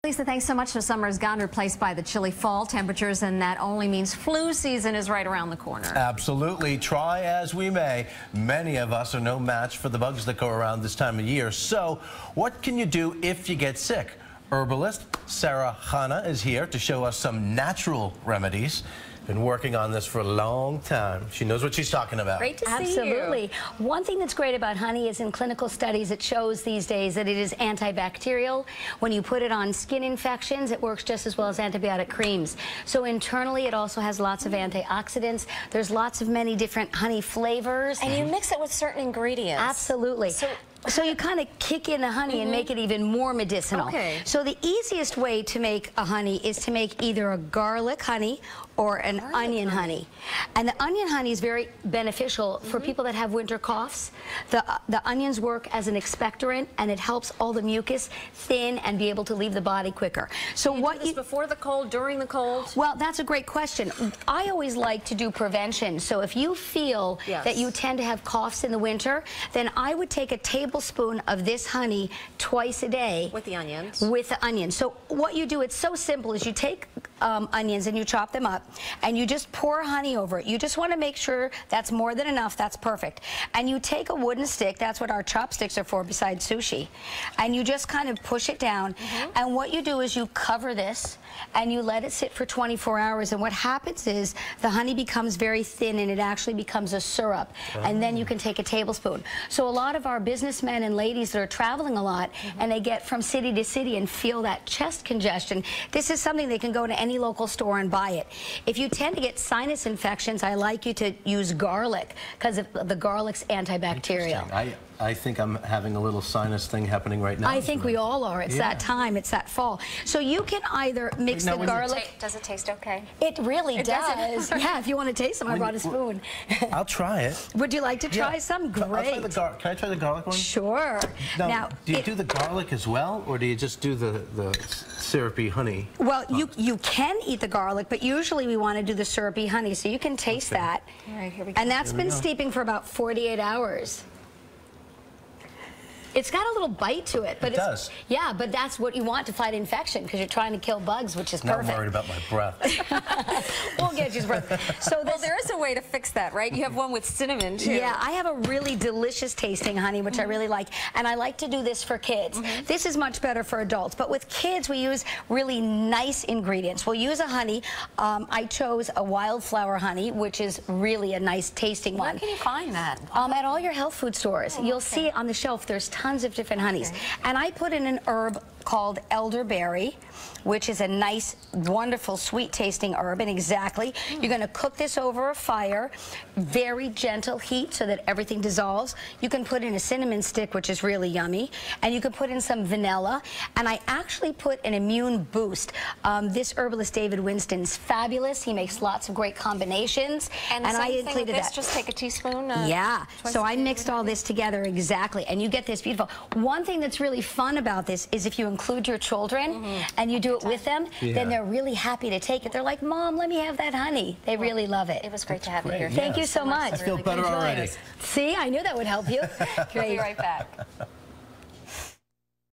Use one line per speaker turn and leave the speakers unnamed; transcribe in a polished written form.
Lisa, thanks so much. The summer is gone, replaced by the chilly fall temperatures, and that only means flu season is right around the corner.
Absolutely. Try as we may, many of us are no match for the bugs that go around this time of year. So what can you do if you get sick? Herbalist Sara Chana is here to show us some natural remedies. Been working on this for a long time. She knows what she's talking about.
Great to see you. Absolutely. One thing that's great about honey is in clinical studies it shows these days that it is antibacterial. When you put it on skin infections, it works just as well as antibiotic creams. So internally it also has lots of antioxidants. There's lots of many different honey flavors.
And you mix it with certain ingredients.
Absolutely. So you kind of kick in the honey and make it even more medicinal.
Okay.
So the easiest way to make a honey is to make either a garlic honey or an onion honey. And the onion honey is very beneficial for people that have winter coughs. The onions work as an expectorant, and it helps all the mucus thin and be able to leave the body quicker. So
what do this before the cold, during the cold?
Well, that's a great question. I always like to do prevention. So if you feel that you tend to have coughs in the winter, then I would take a tablespoon of this honey twice a day.
With the onions?
With the onions. So what you do, it's so simple, is you take onions and you chop them up and you just pour honey over it. You just want to make sure that's more than enough. That's perfect. And you take a wooden stick, that's what our chopsticks are for besides sushi, and you just kind of push it down. And what you do is you cover this and you let it sit for 24 hours, and what happens is the honey becomes very thin and it actually becomes a syrup, and then you can take a tablespoon. So a lot of our businessmen and ladies that are traveling a lot and they get from city to city and feel that chest congestion, this is something they can go to any local store and buy it. If you tend to get sinus infections, I like you to use garlic because the garlic's antibacterial.
I think I'm having a little sinus thing happening right now.
I think we all are. It's that time. It's that fall. So you can either mix the garlic.
Does it taste okay?
It really does. Yeah, if you want to taste some, I brought a spoon.
I'll try it.
Would you like to try some? Great.
I'll try can I try the garlic one?
Sure.
Now, do you do the garlic as well, or do you just do the syrupy honey?
Well, you can eat the garlic, but usually we want to do the syrupy honey, so you can taste that.
All right, here we go.
And that's been steeping for about 48 hours. It's got a little bite to it, but
it does.
Yeah, but that's what you want to fight infection because you're trying to kill bugs, which is perfect.
I'm worried about my breath.
We'll get you some breath. So
well, there is a way to fix that, right? You have one with cinnamon too.
Yeah, I have a really delicious tasting honey, which I really like, and I like to do this for kids. This is much better for adults, but with kids we use really nice ingredients. We'll use a honey. I chose a wildflower honey, which is really a nice tasting one.
Where can you find that?
At all your health food stores. You'll see it on the shelf. There's tons of different honeys. And I put in an herb called elderberry, which is a nice, wonderful, sweet-tasting herb. And you're going to cook this over a fire, very gentle heat so that everything dissolves. You can put in a cinnamon stick, which is really yummy, and you can put in some vanilla. And I actually put an immune boost. This herbalist David Winston's fabulous. He makes lots of great combinations, and I included that.
Just take a teaspoon.
Yeah. So I mixed all this together and you get this beautiful. One thing that's really fun about this is if you include your children and you do it with them, then they're really happy to take it. They're like, Mom, let me have that honey. They really love it.
It was great to have you here.
Thank you so much.
I feel better already.
See, I knew that would help you.
We'll be right back.